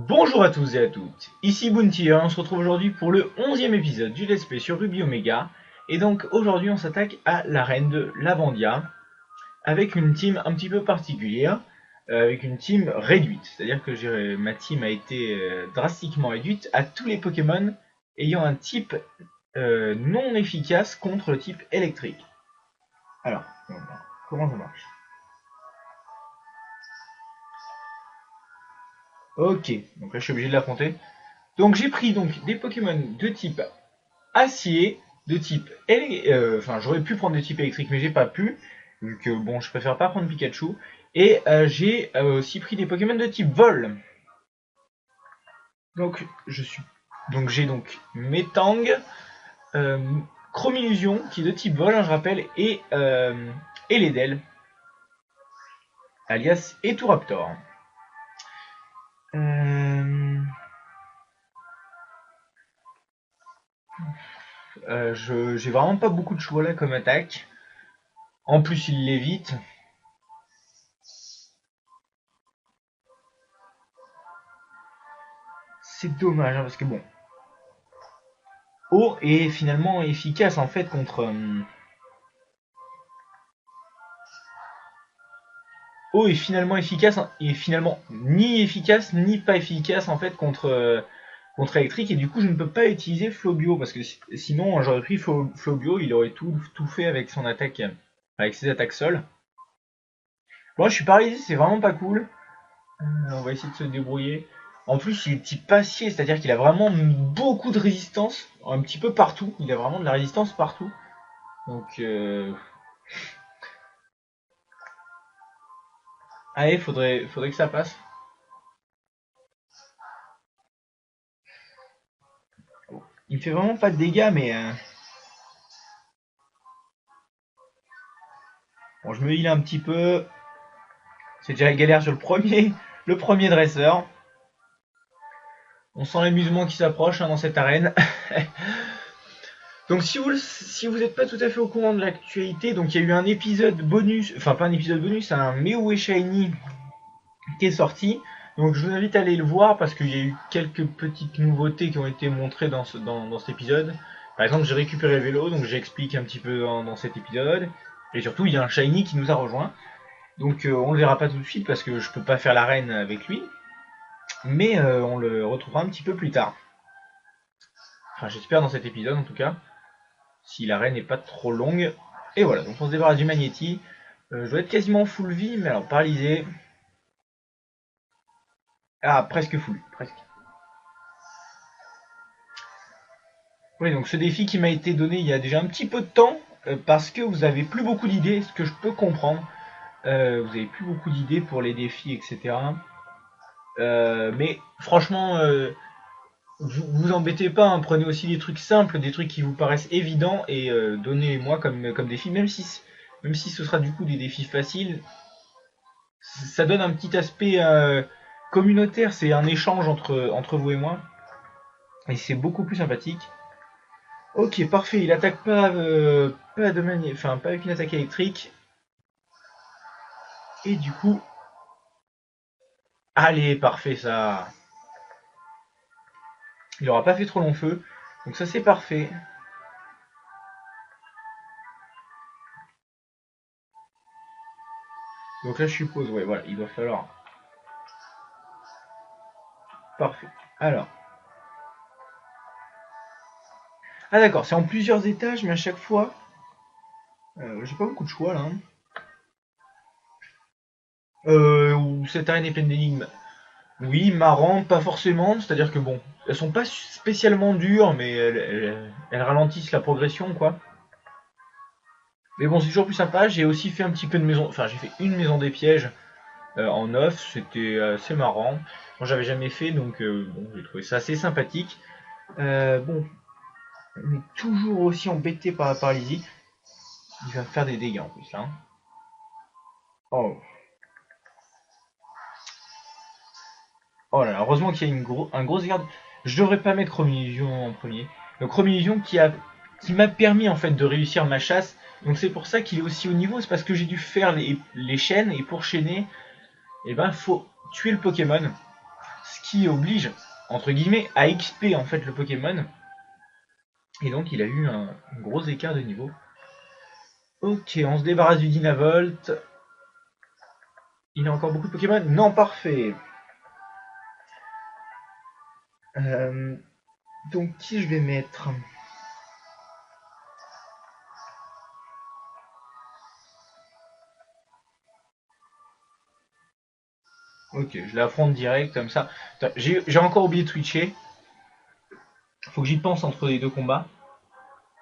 Bonjour à tous et à toutes, ici Bounty, on se retrouve aujourd'hui pour le 11e épisode du Let's Play sur Ruby Omega. Et donc aujourd'hui on s'attaque à l'arène de Lavandia, avec une team un petit peu particulière, avec une team réduite. C'est-à-dire que ma team a été drastiquement réduite à tous les Pokémon ayant un type non efficace contre le type électrique. Alors, comment ça marche? Ok, donc là je suis obligé de l'affronter. Donc j'ai pris donc des Pokémon de type acier, de type enfin j'aurais pu prendre de type électrique mais j'ai pas pu, vu que bon je préfère pas prendre Pikachu. Et j'ai aussi pris des Pokémon de type vol. Donc j'ai donc Metang, euh, Chromillusion qui est de type vol, hein, je rappelle, et Eledel, alias Eturaptor. J'ai vraiment pas beaucoup de choix là comme attaque. En plus, il l'évite. C'est dommage, hein, parce que bon. Eau est finalement efficace en fait contre. Eau est finalement efficace, et finalement ni efficace ni pas efficace en fait contre électrique, et du coup je ne peux pas utiliser Flobio parce que sinon j'aurais pris Flobio, il aurait tout fait avec son attaque, avec ses attaques sol. Bon, je suis paralysé, c'est vraiment pas cool. On va essayer de se débrouiller. En plus, il est type acier, c'est-à-dire qu'il a vraiment beaucoup de résistance, un petit peu partout. Il a vraiment de la résistance partout. Donc, allez, faudrait que ça passe. Il me fait vraiment pas de dégâts, mais bon, je me heal un petit peu. C'est déjà la galère sur le premier dresseur. On sent l'amusement qui s'approche, hein, dans cette arène. Donc si vous n'êtes pas tout à fait au courant de l'actualité, donc il y a eu un épisode bonus, enfin pas un épisode bonus, un Mew et Shiny qui est sorti. Donc je vous invite à aller le voir parce qu'il y a eu quelques petites nouveautés qui ont été montrées dans cet épisode. Par exemple, j'ai récupéré le vélo, donc j'explique un petit peu dans cet épisode. Et surtout, il y a un Shiny qui nous a rejoint. Donc on le verra pas tout de suite parce que je peux pas faire l'arène avec lui. Mais on le retrouvera un petit peu plus tard. Enfin, j'espère dans cet épisode en tout cas. Si l'arène n'est pas trop longue. Et voilà, donc on se débarrasse du Magnéti. Je dois être quasiment full vie, mais alors paralysé. Ah, presque full, presque. Oui, donc ce défi qui m'a été donné il y a déjà un petit peu de temps, parce que vous avez plus beaucoup d'idées, ce que je peux comprendre. Vous avez plus beaucoup d'idées pour les défis, etc. Mais franchement, vous embêtez pas, hein, prenez aussi des trucs simples, des trucs qui vous paraissent évidents, et donnez-moi comme défi, même si ce sera du coup des défis faciles. Ça donne un petit aspect communautaire, c'est un échange entre vous et moi, et c'est beaucoup plus sympathique. Ok, parfait, il attaque pas avec une attaque électrique. Et du coup, allez, parfait ça. Il aura pas fait trop long feu, donc ça c'est parfait. Donc là je suppose, ouais, voilà, il va falloir. Parfait. Alors. Ah d'accord, c'est en plusieurs étages, mais à chaque fois, j'ai pas beaucoup de choix là, hein. Cette arène est pleine d'énigmes. Oui, marrant, pas forcément, c'est-à-dire que bon, elles sont pas spécialement dures, mais elles ralentissent la progression, quoi. Mais bon, c'est toujours plus sympa. J'ai aussi fait un petit peu de maison, enfin j'ai fait une maison des pièges en off, c'était assez marrant. Moi j'avais jamais fait, donc bon, j'ai trouvé ça assez sympathique. Bon, on est toujours aussi embêté par la paralysie. Il va me faire des dégâts en plus, hein. Oh. Oh là là, heureusement qu'il y a un gros écart. Je devrais pas mettre Chromillusion en premier. Donc Chromillusion qui m'a permis en fait de réussir ma chasse. Donc c'est pour ça qu'il est aussi haut niveau, c'est parce que j'ai dû faire les chaînes, et pour chaîner, eh ben faut tuer le Pokémon. ce qui oblige, entre guillemets, à XP en fait le Pokémon. Et donc il a eu un gros écart de niveau. Ok, on se débarrasse du Dynavolt. Il a encore beaucoup de Pokémon? Non, parfait. Donc qui je vais mettre? Ok, je l'affronte direct comme ça. J'ai encore oublié de switcher. Faut que j'y pense entre les deux combats.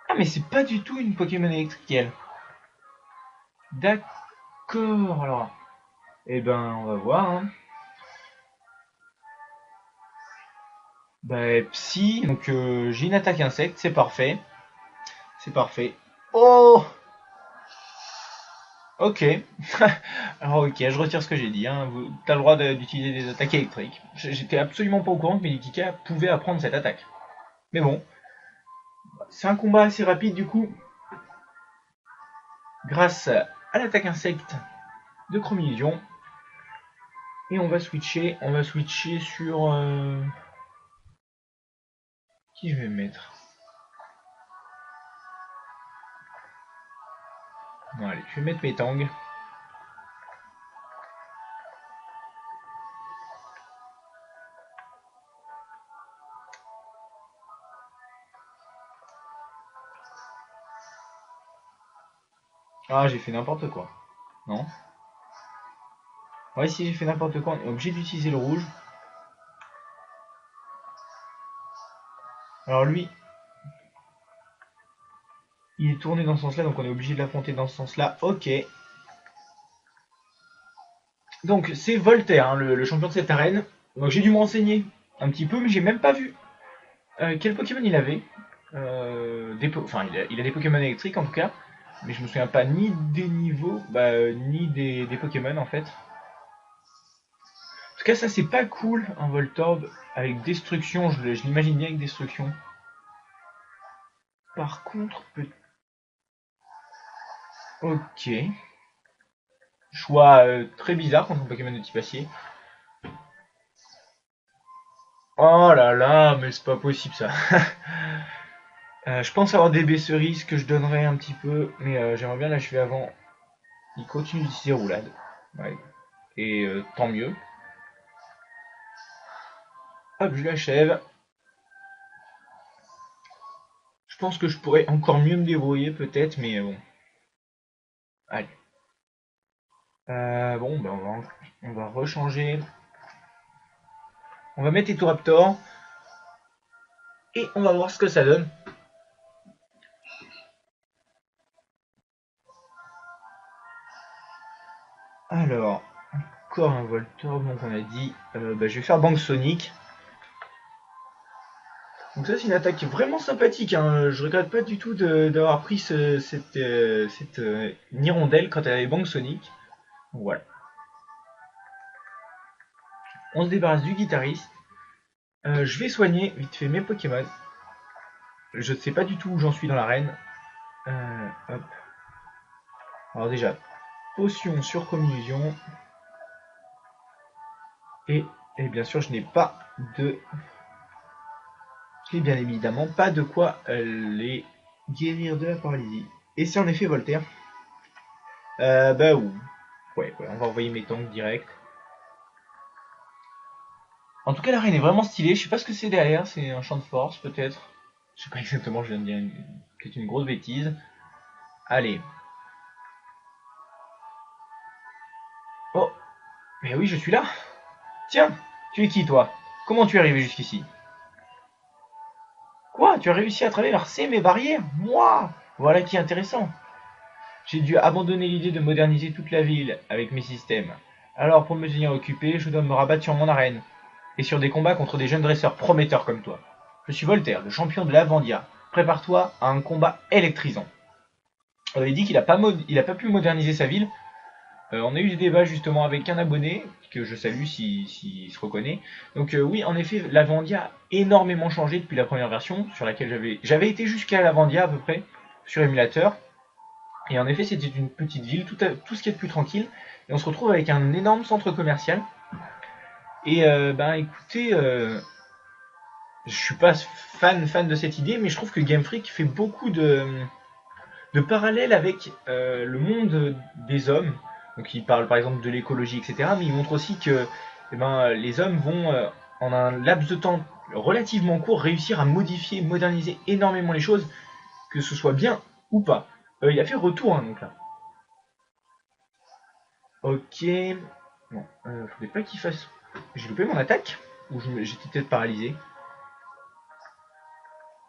Ah mais c'est pas du tout une Pokémon électrique elle. D'accord, alors. Eh ben on va voir. Hein. Bah Psy, donc j'ai une attaque insecte, c'est parfait. C'est parfait. Oh! Ok. Alors ok, je retire ce que j'ai dit. Hein. T'as le droit d'utiliser des attaques électriques. J'étais absolument pas au courant que Medikika pouvait apprendre cette attaque. Mais bon. C'est un combat assez rapide du coup. Grâce à l'attaque insecte de Chromillion. Et on va switcher. On va switcher sur... Qui je vais mettre? Bon allez, je vais mettre Metang. Ah, j'ai fait n'importe quoi. Non? Ouais, si j'ai fait n'importe quoi, on est obligé d'utiliser le rouge. Alors lui, il est tourné dans ce sens-là, donc on est obligé de l'affronter dans ce sens-là. Ok. Donc c'est Voltaire, hein, le champion de cette arène. Donc j'ai dû me renseigner un petit peu, mais j'ai même pas vu quel Pokémon il avait. Enfin, il a des Pokémon électriques en tout cas, mais je me souviens pas ni des niveaux, ni des Pokémon en fait. En tout cas, ça c'est pas cool, un Voltorb avec destruction, je l'imagine bien avec destruction. Par contre, ok. Choix très bizarre contre un Pokémon de type acier. Oh là là, mais c'est pas possible ça. Je pense avoir des cerises que je donnerai un petit peu, mais j'aimerais bien l'achever avant. Il continue d'utiliser roulade. Ouais. Et tant mieux. Hop, je l'achève. Je pense que je pourrais encore mieux me débrouiller peut-être, mais bon. Allez. Bon, ben on va rechanger. On va mettre Etoraptor. Et on va voir ce que ça donne. Alors, encore un Voltorb, donc on a dit. Je vais faire Banque Sonic. Donc ça c'est une attaque vraiment sympathique, hein. Je regrette pas du tout d'avoir pris cette hirondelle quand elle avait Banque Sonic. Donc, voilà. On se débarrasse du guitariste. Je vais soigner vite fait mes Pokémon. Je ne sais pas du tout où j'en suis dans l'arène. Hop. Alors déjà, potion sur communion. Et bien sûr je n'ai pas de... J'ai bien évidemment pas de quoi les guérir de la paralysie. Et c'est en effet Voltaire. Ouais, on va envoyer mes tanks direct. En tout cas, l'arène est vraiment stylée. Je sais pas ce que c'est derrière. C'est un champ de force, peut-être. Je sais pas exactement. Je viens de dire peut-être une grosse bêtise. Allez. Oh. Mais oui, je suis là. Tiens. Tu es qui, toi? Comment tu es arrivé jusqu'ici? Quoi? Tu as réussi à traverser mes barrières? Moi? Voilà qui est intéressant. J'ai dû abandonner l'idée de moderniser toute la ville avec mes systèmes. Alors, pour me tenir occupé, je dois me rabattre sur mon arène. Et sur des combats contre des jeunes dresseurs prometteurs comme toi. Je suis Voltaire, le champion de l'Avandia. Prépare-toi à un combat électrisant. Il dit qu'il n'a pas pu moderniser sa ville. On a eu des débats justement avec un abonné, que je salue s'il se reconnaît. Donc oui, en effet, l'Avandia a énormément changé depuis la première version, sur laquelle j'avais été jusqu'à l'Avandia à peu près, sur émulateur. Et en effet, c'était une petite ville, tout ce qui est de plus tranquille. Et on se retrouve avec un énorme centre commercial. Et ben écoutez, je suis pas fan de cette idée, mais je trouve que Game Freak fait beaucoup de parallèles avec le monde des hommes. Donc il parle par exemple de l'écologie, etc. Mais il montre aussi que eh ben, les hommes vont, en un laps de temps relativement court, réussir à modifier, moderniser énormément les choses, que ce soit bien ou pas. Il a fait retour, hein, donc là. Ok. Bon, faudrait pas qu'il fasse. J'ai loupé mon attaque. Ou j'étais peut-être paralysé.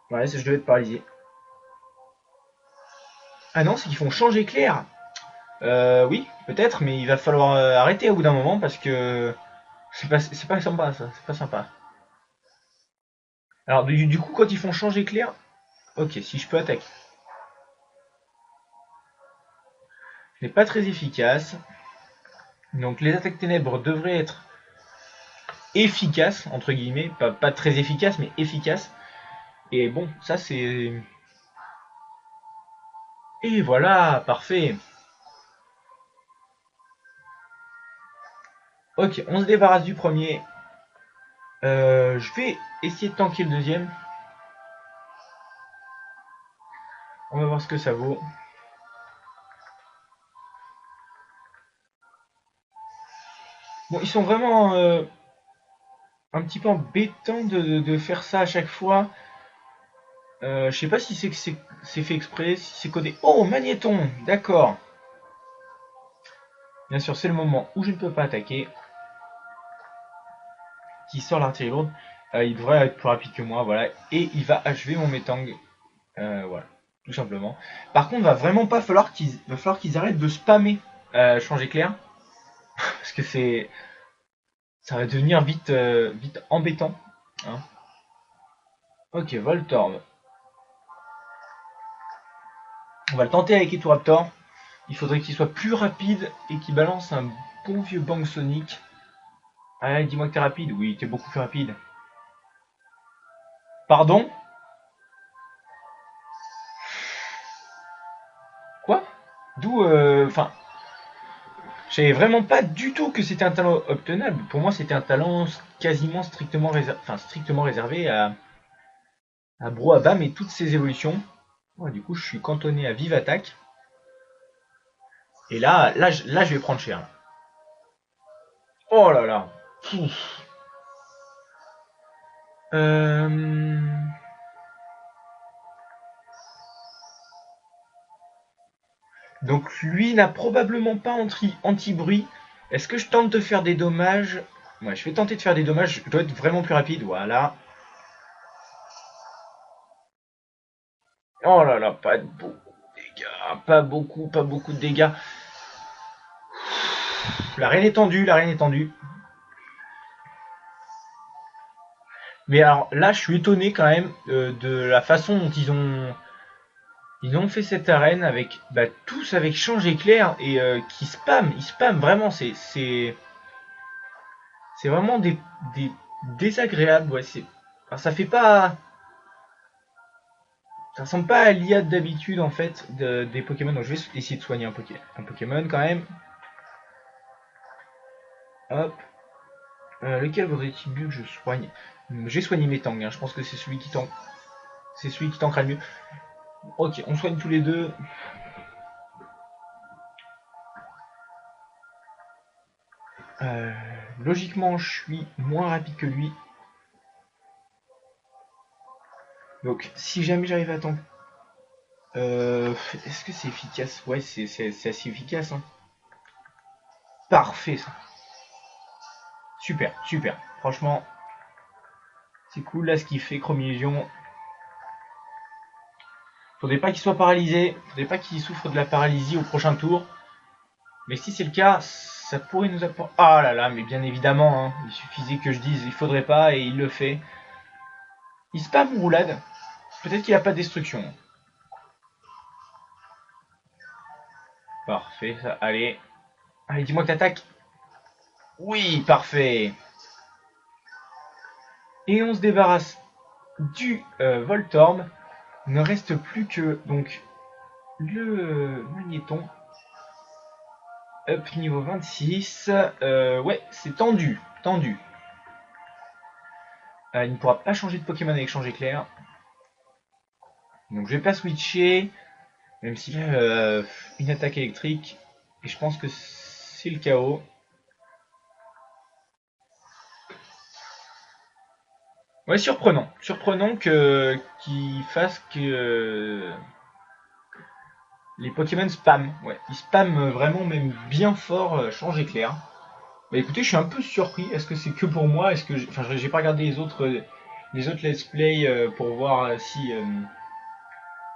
Ouais, je devais être paralysé. Ah non, c'est qu'ils font changer clair. Oui, peut-être, mais il va falloir arrêter au bout d'un moment parce que c'est pas sympa ça, c'est pas sympa. Alors du coup, quand ils font changer clair, ok, si je peux attaquer, ce n'est pas très efficace. Donc les attaques ténèbres devraient être efficaces entre guillemets, pas très efficaces, mais efficaces. Et bon, ça c'est. Et voilà, parfait. Ok, on se débarrasse du premier. Je vais essayer de tanker le deuxième. On va voir ce que ça vaut. Bon, ils sont vraiment un petit peu embêtants de faire ça à chaque fois. Je sais pas si c'est fait exprès, si c'est codé. Oh, magnéton, d'accord. Bien sûr, c'est le moment où je ne peux pas attaquer. Qui sort l'artillerie lourde. Il devrait être plus rapide que moi, voilà. Et il va achever mon métang. Voilà, tout simplement. Par contre, va falloir qu'ils arrêtent de spammer changer clair. Parce que ça va devenir vite embêtant. Hein. Ok, Voltorb. On va le tenter avec Eturaptor. Il faudrait qu'il soit plus rapide et qu'il balance un bon vieux Bang Sonic. Ah, dis-moi que t'es rapide. Oui, t'es beaucoup plus rapide. Pardon? Quoi? D'où, enfin, je savais vraiment pas du tout que c'était un talent obtenable. Pour moi, c'était un talent quasiment strictement réservé à Broabam et toutes ses évolutions. Ouais, du coup, je suis cantonné à vive attaque. Et là, je vais prendre cher. Oh là là. Pouf. Euh... Donc lui n'a probablement pas anti-bruit. Est-ce que je tente de faire des dommages? Ouais, je vais tenter de faire des dommages. Je dois être vraiment plus rapide. Voilà. Oh là là, pas beaucoup de dégâts. Pas beaucoup de dégâts. La reine est tendue, la reine est tendue. Mais alors là, je suis étonné quand même de la façon dont ils ont fait cette arène avec bah, tous avec change éclair et ils spamment vraiment. C'est vraiment des désagréables. Ouais, enfin, ça fait pas, ça ressemble pas à l'IA d'habitude en fait des Pokémon. Donc je vais essayer de soigner un Pokémon quand même. Hop. Lequel vaudrait-il mieux que je soigne? J'ai soigné mes tanks. Hein. Je pense que c'est celui qui tank. C'est celui qui tankera le mieux. Ok, on soigne tous les deux. Euh, Logiquement, je suis moins rapide que lui. Donc, si jamais j'arrive à tanker. Est-ce que c'est efficace? Ouais, c'est assez efficace. Hein. Parfait, ça. Super, super. Franchement, c'est cool là ce qu'il fait, Chromillusion. Faudrait pas qu'il soit paralysé. Faudrait pas qu'il souffre de la paralysie au prochain tour. Mais si c'est le cas, ça pourrait nous apporter. Ah là là, mais bien évidemment, hein, il suffisait que je dise il faudrait pas et il le fait. Il spam ou roulade. Peut-être qu'il a pas de destruction. Parfait, ça. Allez. Allez, dis-moi que t'attaques. Oui, parfait. Et on se débarrasse du Voltorb. Il ne reste plus que donc le magnéton. Up niveau 26. Ouais, c'est tendu. Tendu. Il ne pourra pas changer de Pokémon avec Change Éclair. Donc je vais pas switcher. Même s'il a une attaque électrique. Et je pense que c'est le chaos. Ouais, surprenant. Surprenant qu'il fasse que les Pokémon spam. Ouais, ils spamment vraiment même bien fort Change Éclair. Bah écoutez, je suis un peu surpris. Est-ce que c'est que pour moi? Est-ce que enfin, j'ai pas regardé les autres let's play pour voir si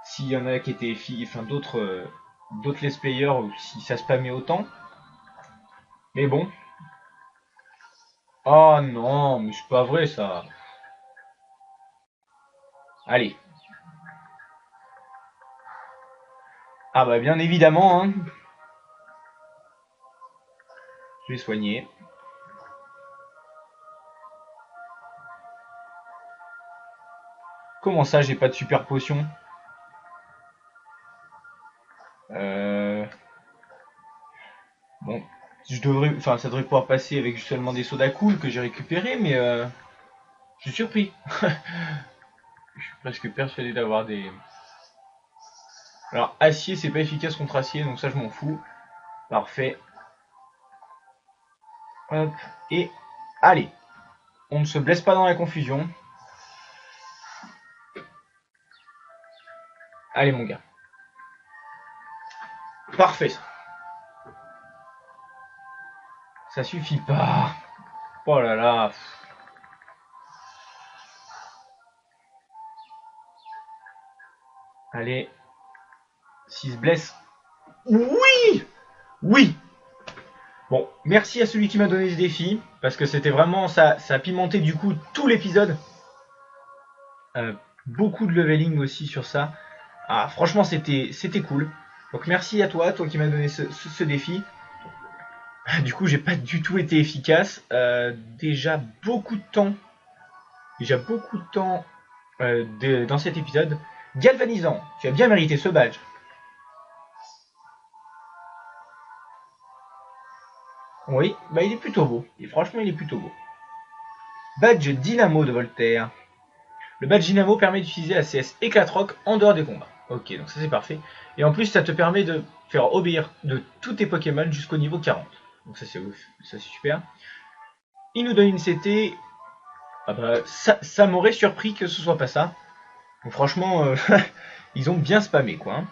s'il y en a qui étaient enfin d'autres let's players ou si ça spammait autant. Mais bon. Oh non, mais c'est pas vrai ça. Allez. Ah bah bien évidemment, hein. Je vais soigner. Comment ça, j'ai pas de super potion? euh... Bon, enfin, ça devrait pouvoir passer avec seulement des sodas cool que j'ai récupérés, mais je suis surpris. Je suis presque persuadé d'avoir des. Alors, acier, c'est pas efficace contre acier, donc ça, je m'en fous. Parfait. Hop, et allez. On ne se blesse pas dans la confusion. Allez, mon gars. Parfait, ça. Ça suffit pas. Oh là là. Allez. S'il se blesse. Oui! Oui! Bon, merci à celui qui m'a donné ce défi, parce que c'était vraiment, ça a pimenté du coup tout l'épisode. Beaucoup de leveling aussi sur ça. Ah, franchement, c'était cool. Donc merci à toi qui m'as donné ce défi. Du coup, j'ai pas du tout été efficace. Déjà beaucoup de temps. Dans cet épisode. Galvanisant, tu as bien mérité ce badge. Oui, bah il est plutôt beau. Et franchement, il est plutôt beau. Badge Dynamo de Voltaire. Le badge Dynamo permet d'utiliser la CS Éclatroc en dehors des combats. Ok, donc ça c'est parfait. Et en plus, ça te permet de faire obéir de tous tes Pokémon jusqu'au niveau 40. Donc ça c'est ouf, ça c'est super. Il nous donne une CT. Ah bah, ça m'aurait surpris que ce soit pas ça. Donc franchement, ils ont bien spammé quoi. Hein.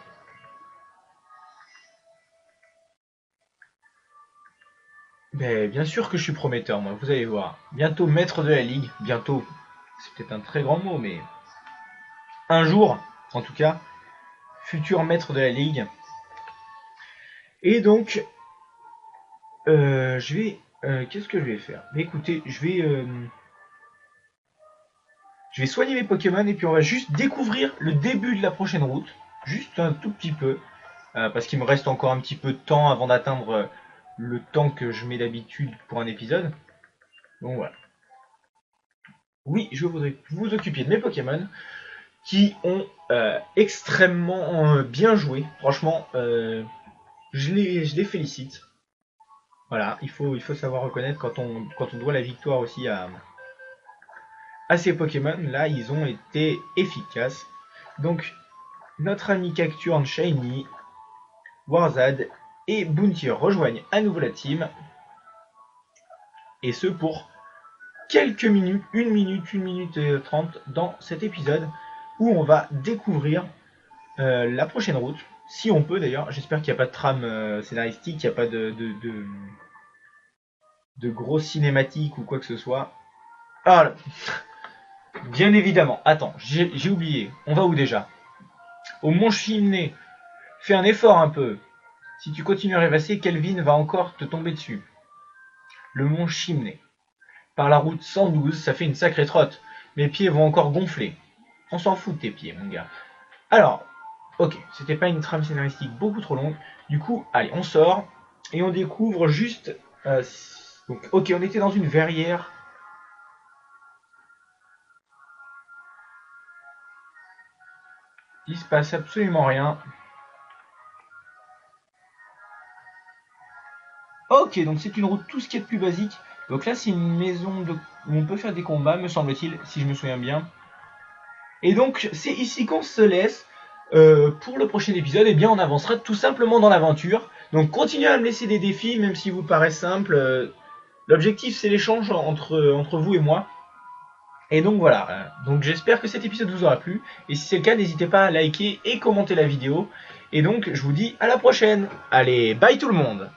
Ben, bien sûr que je suis prometteur, moi, vous allez voir. Bientôt maître de la ligue. Bientôt, c'est peut-être un très grand mot, mais un jour, en tout cas, futur maître de la ligue. Et donc, je vais. Qu'est-ce que je vais faire? Mais écoutez, je vais soigner mes Pokémon et puis on va juste découvrir le début de la prochaine route. Juste un tout petit peu. Parce qu'il me reste encore un petit peu de temps avant d'atteindre le temps que je mets d'habitude pour un épisode. Donc voilà. Oui, je voudrais que vous vous occupiez de mes Pokémon qui ont extrêmement bien joué. Franchement, je les félicite. Voilà, il faut savoir reconnaître quand on doit la victoire aussi à ces Pokémon. Là, ils ont été efficaces. Donc, notre ami Cacturne, Shiny, Warzad et Bounty rejoignent à nouveau la team. Et ce pour quelques minutes, 1 minute et 30 dans cet épisode où on va découvrir la prochaine route. Si on peut d'ailleurs, j'espère qu'il n'y a pas de trame scénaristique, qu'il n'y a pas de grosses cinématiques ou quoi que ce soit. Ah, bien évidemment. Attends, j'ai oublié. On va où déjà? Au Mont Chimney. Fais un effort un peu. Si tu continues à rêvasser, Kelvin va encore te tomber dessus. Le Mont Chimney. Par la route 112, ça fait une sacrée trotte. Mes pieds vont encore gonfler. On s'en fout de tes pieds, mon gars. Alors, ok, c'était pas une trame scénaristique beaucoup trop longue. Du coup, allez, on sort et on découvre juste. Donc, ok, on était dans une verrière. Il se passe absolument rien. Ok, donc c'est une route tout ce qui est de plus basique. Donc là, c'est une maison où on peut faire des combats, me semble-t-il, si je me souviens bien. Et donc, c'est ici qu'on se laisse. Pour le prochain épisode, eh bien, on avancera tout simplement dans l'aventure. Donc, continuez à me laisser des défis, même s'ils vous paraissent simples. L'objectif, c'est l'échange entre vous et moi. Et donc voilà, donc j'espère que cet épisode vous aura plu, et si c'est le cas, n'hésitez pas à liker et commenter la vidéo, et donc je vous dis à la prochaine. Allez, bye tout le monde.